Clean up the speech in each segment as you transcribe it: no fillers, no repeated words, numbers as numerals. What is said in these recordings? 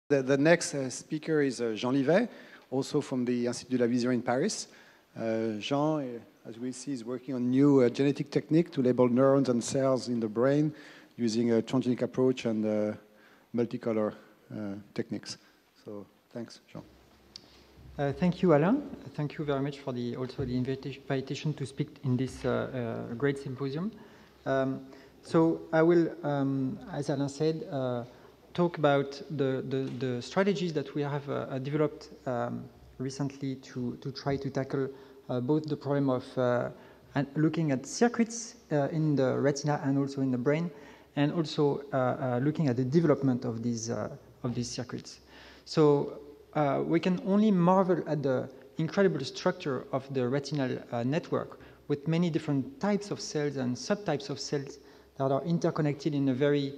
The next speaker is Jean Livet, also from the Institut de la Vision in Paris. Jean, as we see, is working on new genetic technique to label neurons and cells in the brain using a transgenic approach and multicolor techniques. So thanks, Jean. Thank you, Alain. Thank you very much for also the invitation to speak in this great symposium. So I will, as Alain said, talk about the strategies that we have developed recently to try to tackle both the problem of looking at circuits in the retina and also in the brain, and also looking at the development of these circuits. So we can only marvel at the incredible structure of the retinal network with many different types of cells and subtypes of cells that are interconnected in a very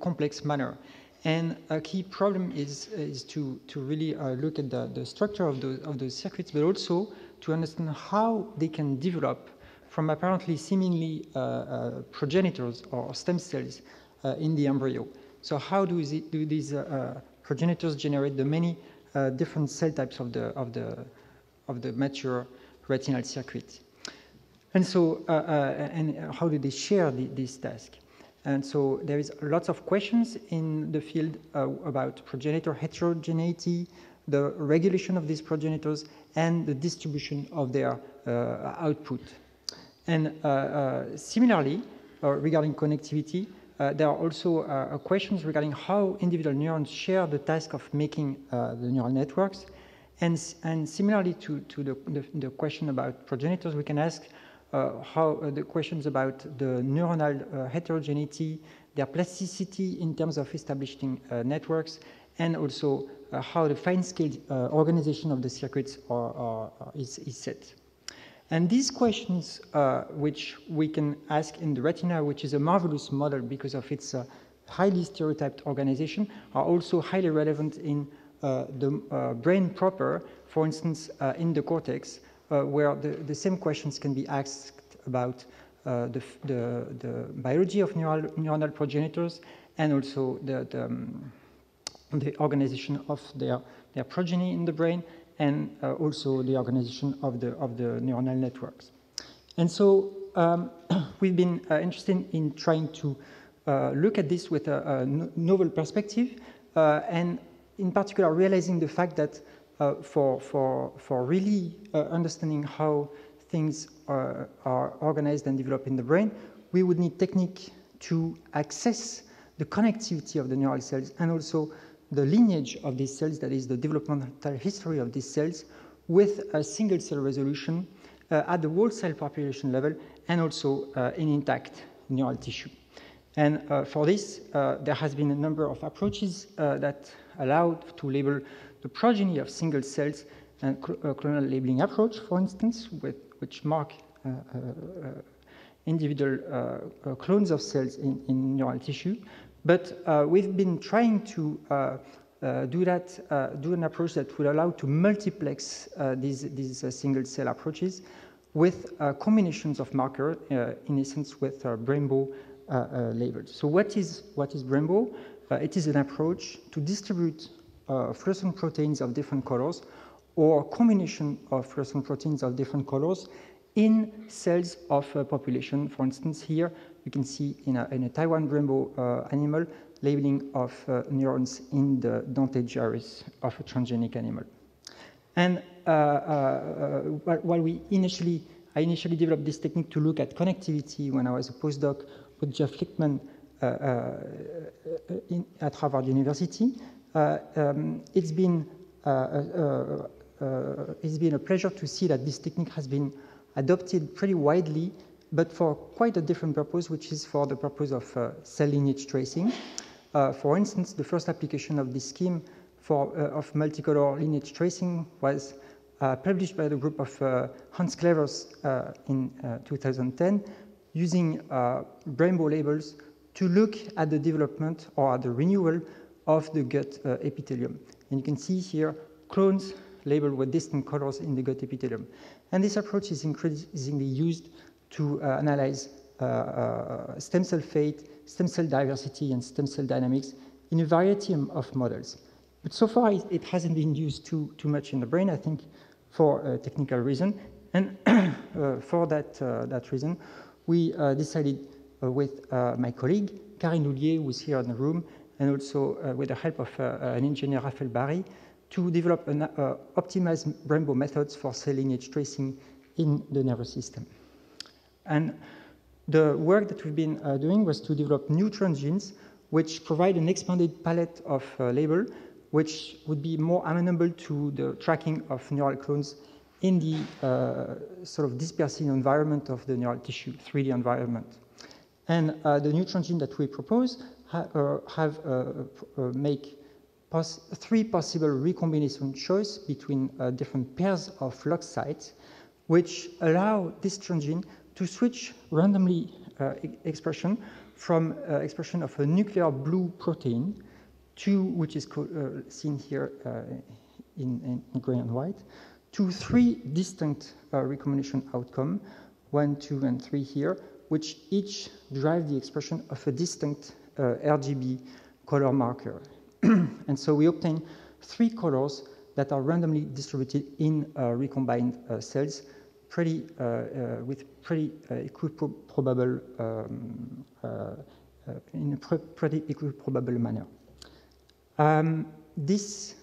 complex manner. And a key problem is to really look at the structure of those circuits, but also to understand how they can develop from apparently seemingly progenitors or stem cells in the embryo. So how do these progenitors generate the many different cell types of the mature retinal circuit? And so, and how do they share this task? And so there is lots of questions in the field about progenitor heterogeneity, the regulation of these progenitors, and the distribution of their output. And similarly, regarding connectivity, there are also questions regarding how individual neurons share the task of making the neural networks. And similarly to the question about progenitors, we can ask how the questions about the neuronal heterogeneity, their plasticity in terms of establishing networks, and also how the fine-scaled organization of the circuits is set. And these questions, which we can ask in the retina, which is a marvelous model because of its highly stereotyped organization, are also highly relevant in the brain proper, for instance, in the cortex, where the same questions can be asked about the biology of neuronal progenitors and also the organization of their progeny in the brain, and also the organization of the neuronal networks. And so we've been interested in trying to look at this with a novel perspective, and in particular realizing the fact that for really understanding how things are organized and developed in the brain, we would need technique to access the connectivity of the neural cells and also the lineage of these cells, that is the developmental history of these cells, with a single cell resolution at the whole cell population level and also in intact neural tissue. And for this, there has been a number of approaches that allowed to label the progeny of single cells, and clonal labeling approach, for instance, which mark individual clones of cells in neural tissue. But we've been trying to do an approach that would allow to multiplex these single cell approaches with combinations of markers, in essence with Brembo labels. So what is Brembo? It is an approach to distribute fluorescent proteins of different colors or combination of fluorescent proteins of different colors in cells of a population. For instance, here you can see in a Taiwan Brembo animal labeling of neurons in the dentate gyrus of a transgenic animal. And while I initially developed this technique to look at connectivity when I was a postdoc with Jeff Lichtman at Harvard University, it's been a pleasure to see that this technique has been adopted pretty widely, but for quite a different purpose, which is for the purpose of cell lineage tracing. For instance, the first application of this scheme of multicolor lineage tracing was published by the group of Hans Clevers in 2010, using Brembo labels to look at the development or at the renewal of the gut epithelium. And you can see here clones labeled with distinct colors in the gut epithelium. And this approach is increasingly used to analyze stem cell fate, stem cell diversity, and stem cell dynamics in a variety of models. But so far, it hasn't been used too much in the brain, I think, for a technical reason. And for that reason, we decided with my colleague, Karine Houllier, who is here in the room, and also with the help of an engineer, Raphaël Barry, to develop optimized rainbow methods for cell lineage tracing in the nervous system. And the work that we've been doing was to develop new transgenes which provide an expanded palette of label, which would be more amenable to the tracking of neural clones in the sort of dispersive environment of the neural tissue, 3D environment. And the new transgene that we propose make three possible recombination choice between different pairs of lock sites, which allow this transgene to switch randomly expression from expression of a nuclear blue protein to, which is seen here in gray and white, to three distinct recombination outcomes, 1, 2, and 3 here, which each drive the expression of a distinct RGB color marker. And so we obtain 3 colors that are randomly distributed in recombined cells, with pretty equiprobable in a pretty equiprobable manner. This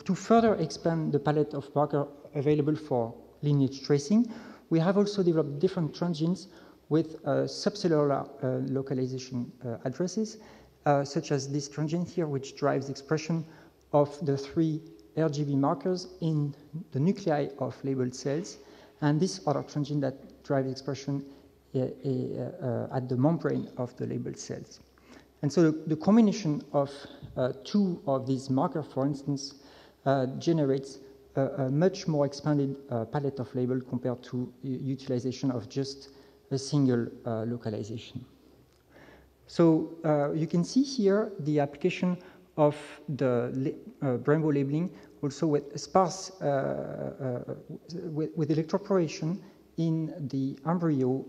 to further expand the palette of markers available for lineage tracing, we have also developed different transgenes with subcellular localization addresses, such as this transgene here, which drives expression of the 3 RGB markers in the nuclei of labeled cells, and this other transgene that drives expression at the membrane of the labeled cells. And so the combination of 2 of these markers, for instance, generates a much more expanded palette of label compared to utilization of just a single localization. So you can see here the application of the rainbow labeling also with sparse, with electroporation in the embryo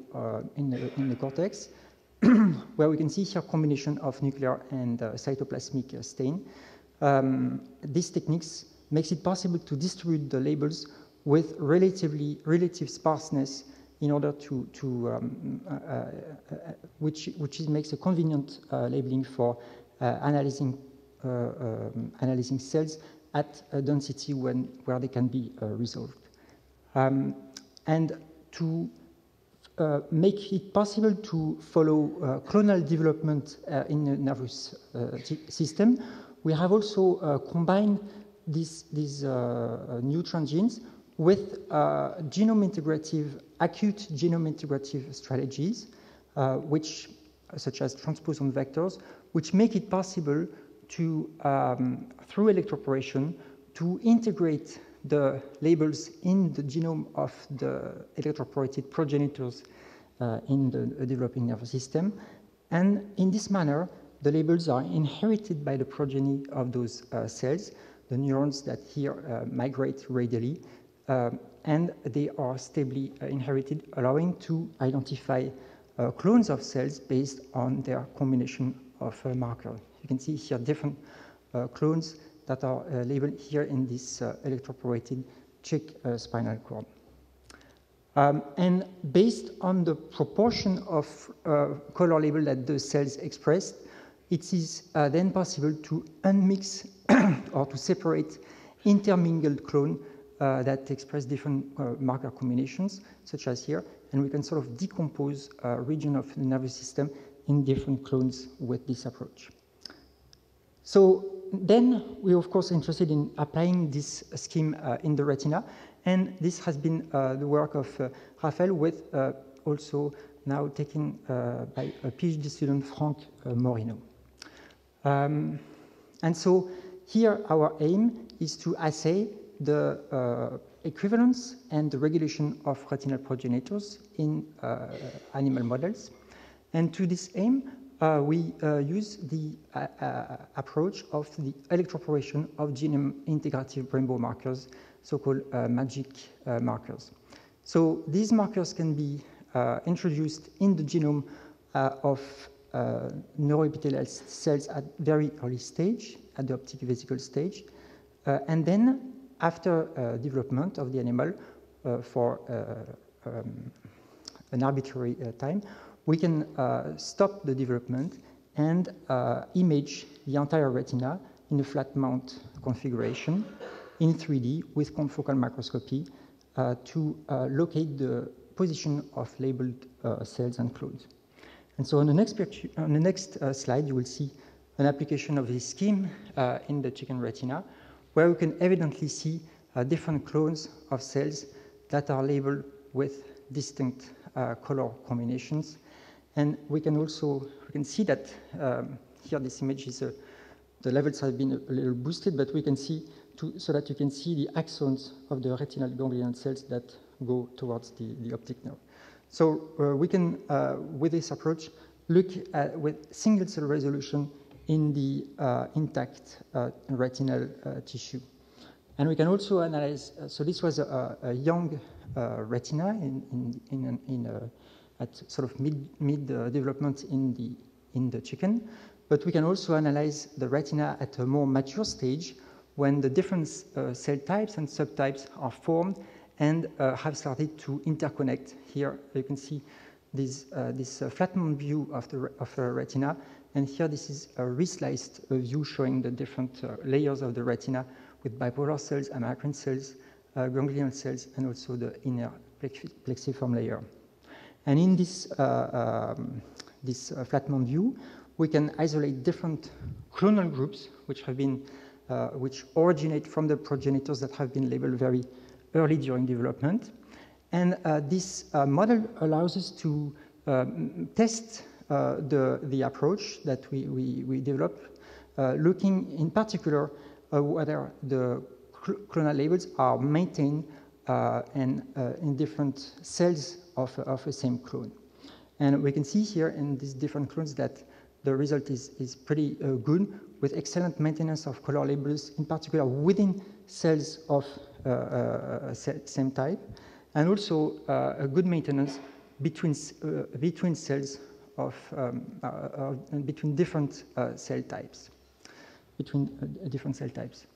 in the cortex, where we can see here combination of nuclear and cytoplasmic stain. These techniques makes it possible to distribute the labels with relative sparseness in order which makes a convenient labeling for analyzing cells at a density where they can be resolved. And to make it possible to follow clonal development in the nervous system, we have also combined these new transgenes with genome integrative, acute genome integrative strategies, such as transposon vectors, which make it possible to, through electroporation, to integrate the labels in the genome of the electroporated progenitors in the developing nervous system. And in this manner, the labels are inherited by the progeny of those cells, the neurons that here migrate radially, and they are stably inherited, allowing to identify clones of cells based on their combination of markers. You can see here different clones that are labeled here in this electroporated chick spinal cord. And based on the proportion of color label that the cells expressed, it is then possible to unmix or to separate intermingled clones that express different marker combinations, such as here, and we can sort of decompose a region of the nervous system in different clones with this approach. So then we're of course interested in applying this scheme in the retina, and this has been the work of Raphaël, with also now taken by a PhD student, Frank Morino. And so here our aim is to assay the equivalence and the regulation of retinal progenitors in animal models. And to this aim, we use the approach of the electroporation of genome integrative rainbow markers, so-called magic markers. So these markers can be introduced in the genome of neuroepithelial cells at very early stage, at the optic vesicle stage. And then, after development of the animal for an arbitrary time, we can stop the development and image the entire retina in a flat mount configuration in 3D with confocal microscopy to locate the position of labeled cells and clones. And so on the next slide, you will see an application of this scheme in the chicken retina, where we can evidently see different clones of cells that are labeled with distinct color combinations. And we can see that here this image is the levels have been a little boosted, but we can see so that you can see the axons of the retinal ganglion cells that go towards the optic nerve. So we can, with this approach, look at with single cell resolution in the intact retinal tissue. And we can also analyze, so this was a young retina at sort of mid development in the chicken, but we can also analyze the retina at a more mature stage when the different cell types and subtypes are formed and have started to interconnect. Here you can see this flattened view of a retina, and here this is a resliced view showing the different layers of the retina with bipolar cells, amacrine cells, ganglion cells, and also the inner plexiform layer. And in this flattened view, we can isolate different clonal groups which originate from the progenitors that have been labeled very early during development. And this model allows us to test the approach that we developed, looking in particular whether the clonal labels are maintained in different cells of the same clone. And we can see here in these different clones that the result is pretty good, with excellent maintenance of color labels, in particular within cells of same type, and also a good maintenance between cells between different cell types,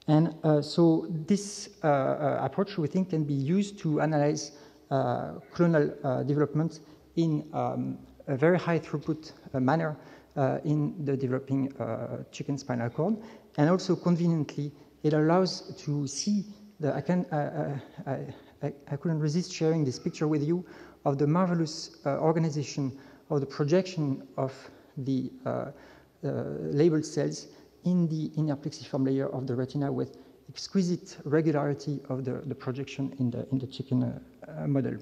And so this approach, we think, can be used to analyze clonal development in a very high throughput manner in the developing chicken spinal cord. And also conveniently, it allows to see I couldn't resist sharing this picture with you of the marvelous organization of the projection of the labeled cells in the inner plexiform layer of the retina with exquisite regularity of the projection in the chicken model.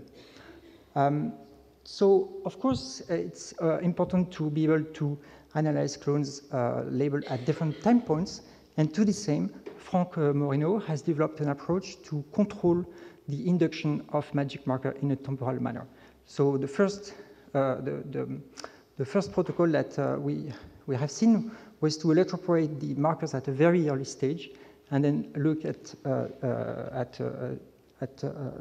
So, of course, it's important to be able to analyze clones labeled at different time points. And to the same, Frank Moreno has developed an approach to control the induction of magic marker in a temporal manner. So the first protocol that we have seen was to electroporate the markers at a very early stage and then look at a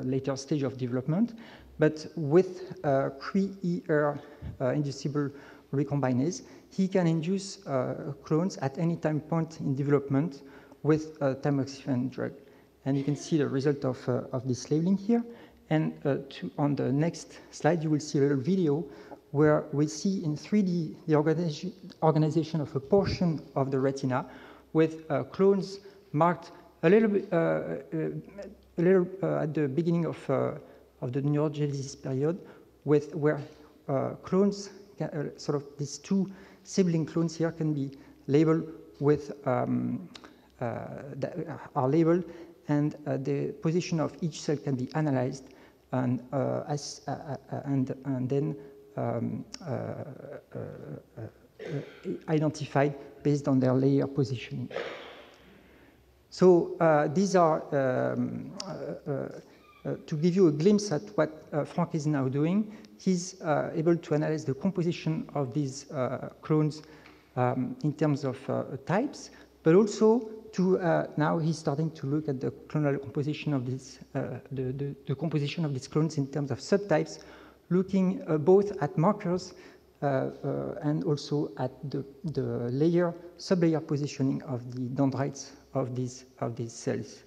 later stage of development. But with pre-ER inducible recombinase, he can induce clones at any time point in development with a tamoxifen drug. And you can see the result of this labeling here. And on the next slide, you will see a little video where we see in 3D the organization of a portion of the retina with clones marked a little bit at the beginning of the neurogenesis period, where clones, sort of these two sibling clones here, can be labeled with are labeled, and the position of each cell can be analyzed and then identified based on their layer positioning. So these are to give you a glimpse at what Frank is now doing. He's able to analyze the composition of these clones in terms of types, but also to now he's starting to look at the clonal composition of this, the composition of these clones in terms of subtypes, looking both at markers and also at the layer, sub-layer positioning of the dendrites of these cells,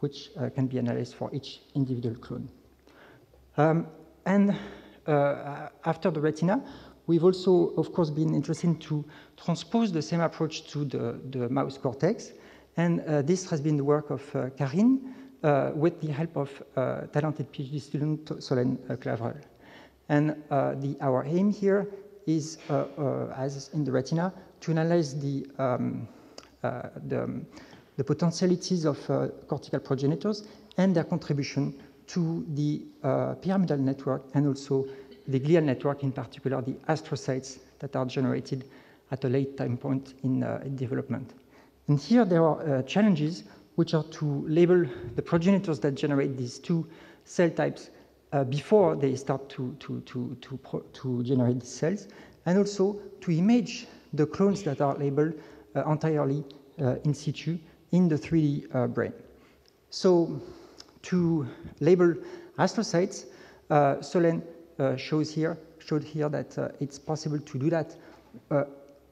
which can be analyzed for each individual clone. After the retina, we've also, of course, been interested to transpose the same approach to the mouse cortex, and this has been the work of Karine with the help of talented PhD student Solène Claverel. And our aim here is, as in the retina, to analyze the potentialities of cortical progenitors and their contribution to the pyramidal network and also the glial network, in particular the astrocytes that are generated at a late time point in development. And here there are challenges, which are to label the progenitors that generate these two cell types before they start to generate these cells, and also to image the clones that are labeled entirely in situ in the 3D brain. So to label astrocytes, Solène showed here that it's possible to do that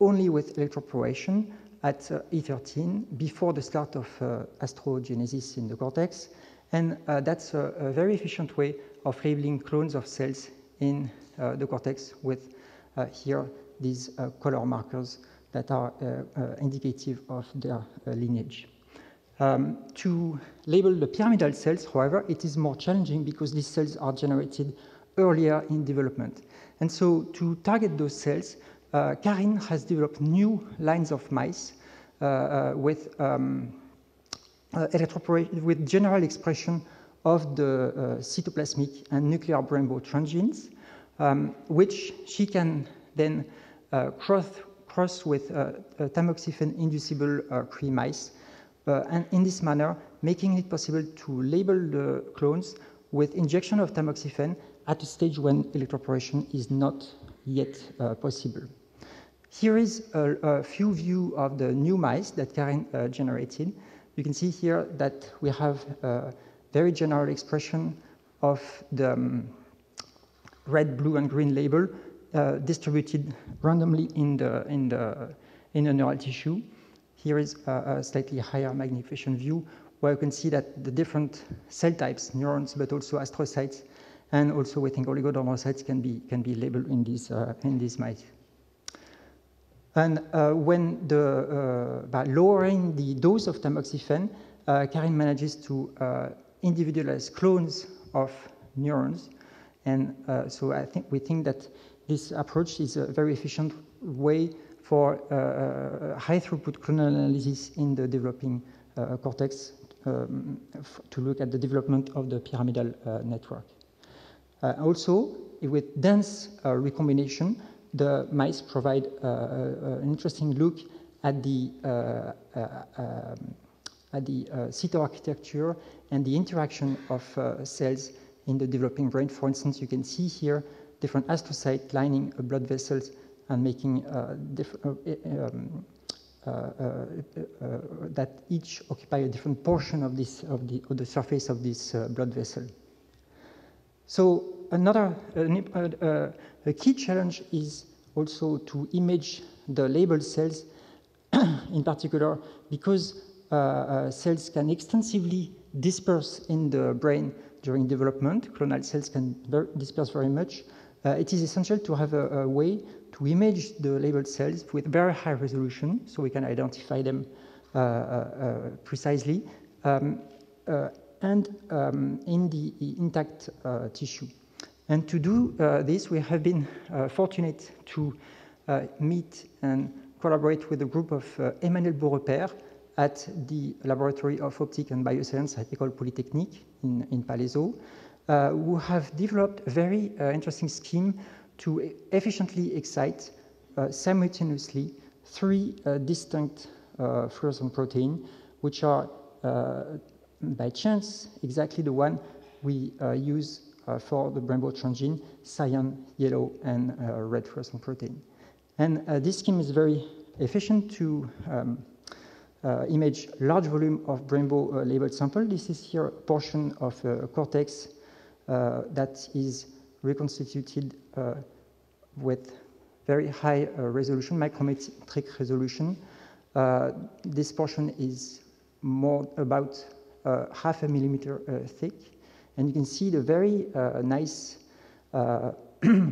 only with electroporation at E13 before the start of astrogenesis in the cortex. And that's a very efficient way of labeling clones of cells in the cortex with here these color markers that are indicative of their lineage. To label the pyramidal cells, however, it is more challenging because these cells are generated earlier in development. And so to target those cells, Karine has developed new lines of mice with general expression of the cytoplasmic and nuclear rainbow transgenes, which she can then cross with tamoxifen-inducible Cree mice, and in this manner, making it possible to label the clones with injection of tamoxifen at a stage when electroporation is not yet possible. Here is a few views of the new mice that Karine generated. You can see here that we have a very general expression of the red, blue, and green label distributed randomly in the neural tissue. Here is a slightly higher magnification view where you can see that the different cell types, neurons, but also astrocytes, and also we think oligodendrocytes can be labeled in these mice. And when by lowering the dose of tamoxifen, Karine manages to individualize clones of neurons, and so we think that this approach is a very efficient way for high-throughput clonal analysis in the developing cortex to look at the development of the pyramidal network. Also, with dense recombination, the mice provide an interesting look at the cytoarchitecture and the interaction of cells in the developing brain. For instance, you can see here different astrocytes lining blood vessels and making that each occupy a different portion of the surface of this blood vessel. So a key challenge is also to image the labeled cells, in particular because cells can extensively disperse in the brain during development. Clonal cells can disperse very much. It is essential to have a way to image the labeled cells with very high resolution so we can identify them precisely and in the intact tissue. And to do this, we have been fortunate to meet and collaborate with a group of Emmanuel Beaurepaire at the Laboratory of Optic and Bioscience at École Polytechnique in Palaiseau, who have developed a very interesting scheme to efficiently excite simultaneously three distinct fluorescent proteins, which are, by chance, exactly the one we use for the rainbow transgene, cyan, yellow, and red fluorescent protein. And this scheme is very efficient to image large volume of rainbow labeled sample. This is here a portion of cortex that is reconstituted with very high resolution, micrometric resolution. This portion is more about half a millimeter thick, and you can see the very nice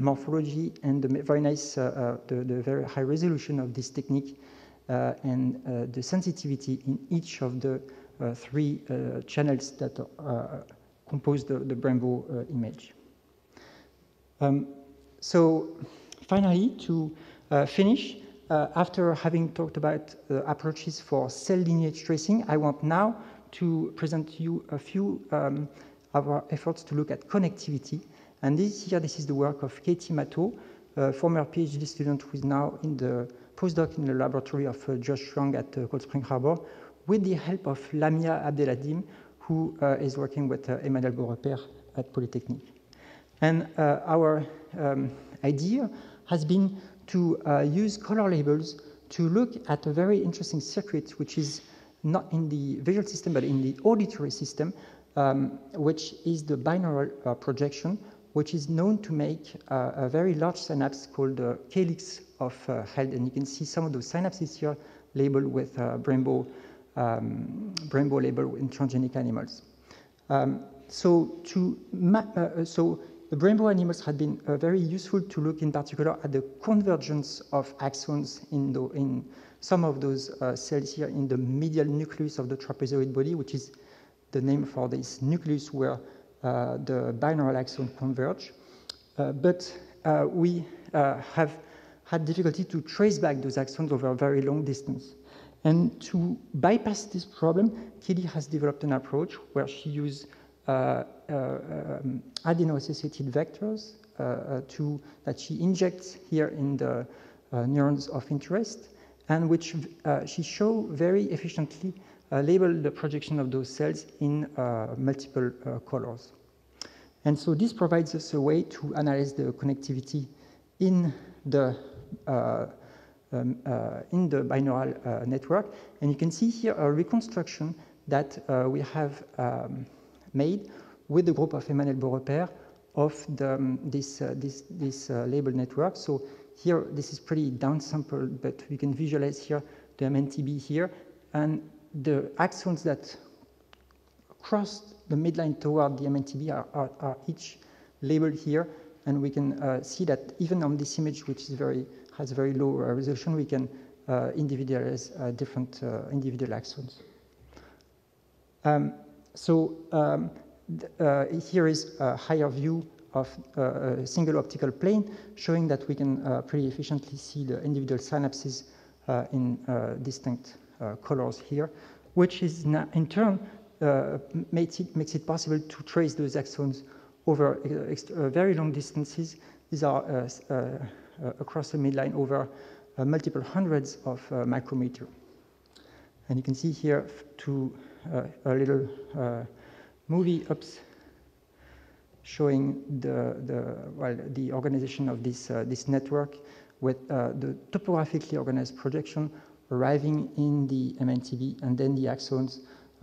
morphology and the very nice, the very high resolution of this technique and the sensitivity in each of the three channels that compose the Brembo image. So finally, to finish, after having talked about approaches for cell lineage tracing, I want now to present to you a few of our efforts to look at connectivity. And this is the work of Katie Matteau, a former PhD student who is now in the postdoc in the laboratory of Josh Young at Cold Spring Harbor, with the help of Lamia Abdeladim, who is working with Emmanuel Beaurepaire at Polytechnique. And our idea has been to use color labels to look at a very interesting circuit, which is not in the visual system, but in the auditory system, which is the binaural projection, which is known to make a very large synapse called the calyx of health. And you can see some of those synapses here labeled with Brembo label in transgenic animals. So the Brembo animals had been very useful to look in particular at the convergence of axons in some of those cells here in the medial nucleus of the trapezoid body, which is the name for this nucleus where the binaural axons converge. But we have had difficulty to trace back those axons over a very long distance. And to bypass this problem, Kelly has developed an approach where she used adeno-associated vectors that she injects here in the neurons of interest, and which she shows very efficiently label the projection of those cells in multiple colors. And so this provides us a way to analyze the connectivity in the binaural network. And you can see here a reconstruction that we have made with the group of Emmanuel Beaurepaire of this label network. So here, this is pretty downsampled, but we can visualize here the MNTB here, and the axons that cross the midline toward the MNTB are each labeled here, and we can see that even on this image, which is has very low resolution, we can individualize different individual axons. Here is a higher view of a single optical plane, showing that we can pretty efficiently see the individual synapses in distinct colors here, which is in turn makes it possible to trace those axons over very long distances. These are across the midline over multiple hundreds of micrometers. And you can see here a little movie showing the organization of this network with the topographically organized projection arriving in the MNTB, and then the axons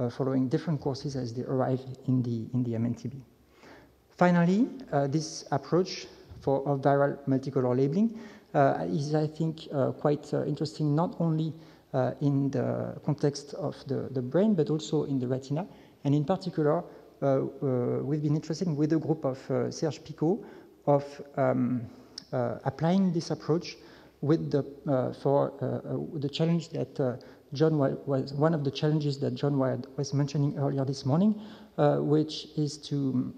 following different courses as they arrive in the MNTB. Finally, this approach for viral multicolor labeling is, I think, quite interesting, not only in the context of the brain, but also in the retina. And in particular, we've been interested with a group of Serge Picot of applying this approach with the challenge that John was one of the challenges that John was mentioning earlier this morning, which is to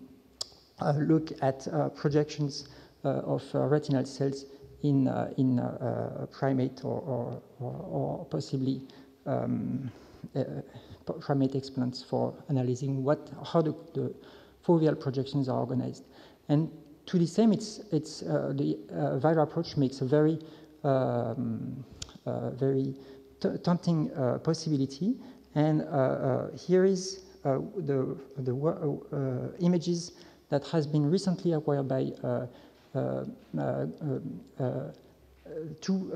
look at projections of retinal cells in primate or possibly primate explants for analyzing how the foveal projections are organized. And to the same, the viral approach makes a very tempting possibility. And here is the images that has been recently acquired by two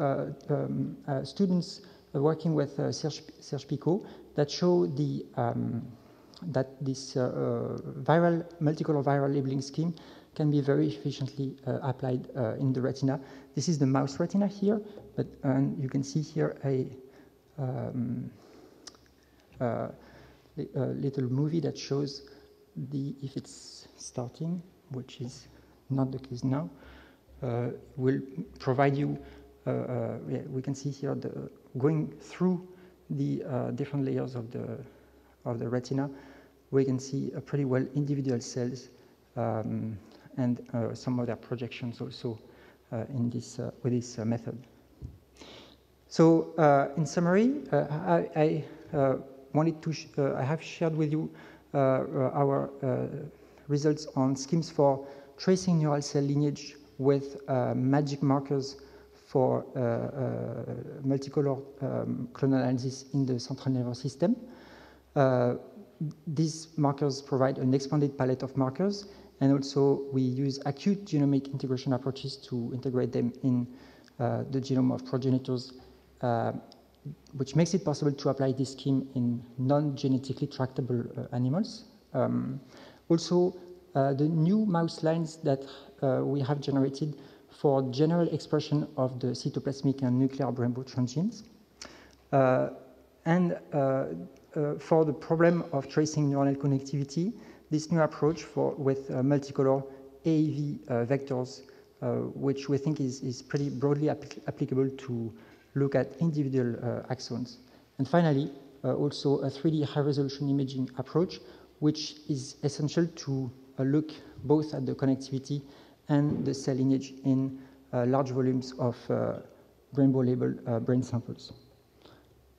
students working with Serge Picot that show the that this multicolor viral labeling scheme can be very efficiently applied in the retina. This is the mouse retina here, but you can see here a little movie that shows if it's starting, which is not the case now, will provide you, we can see here going through the different layers of the retina, we can see pretty well individual cells and some of their projections also with this method. So in summary, I wanted to I have shared with you our results on schemes for tracing neural cell lineage with magic markers for multicolor clonal analysis in the central nervous system. These markers provide an expanded palette of markers, and also we use acute genomic integration approaches to integrate them in the genome of progenitors, which makes it possible to apply this scheme in non-genetically tractable animals. Also, the new mouse lines that we have generated for general expression of the cytoplasmic and nuclear brain-bound transgenes. And for the problem of tracing neuronal connectivity, this new approach with multicolor AAV vectors, which we think is pretty broadly applicable to look at individual axons. And finally, also a 3D high-resolution imaging approach, which is essential to look both at the connectivity and the cell lineage in large volumes of rainbow-labeled brain samples.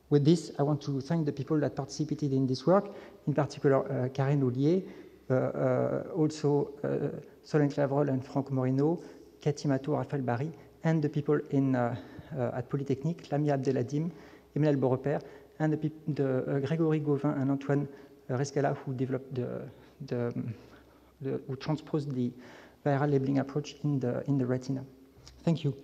With this, I want to thank the people that participated in this work, in particular Karen Ollier, also Solène Clavrol and Franck Moreno, Cathy Matou, Raphaël Barry, and the people at Polytechnique, Lamia Abdeladim, Emmanuel Beaurepaire, and the Grégory Gauvin and Antoine Rescala, who developed who transposed the viral labeling approach in the retina. Thank you.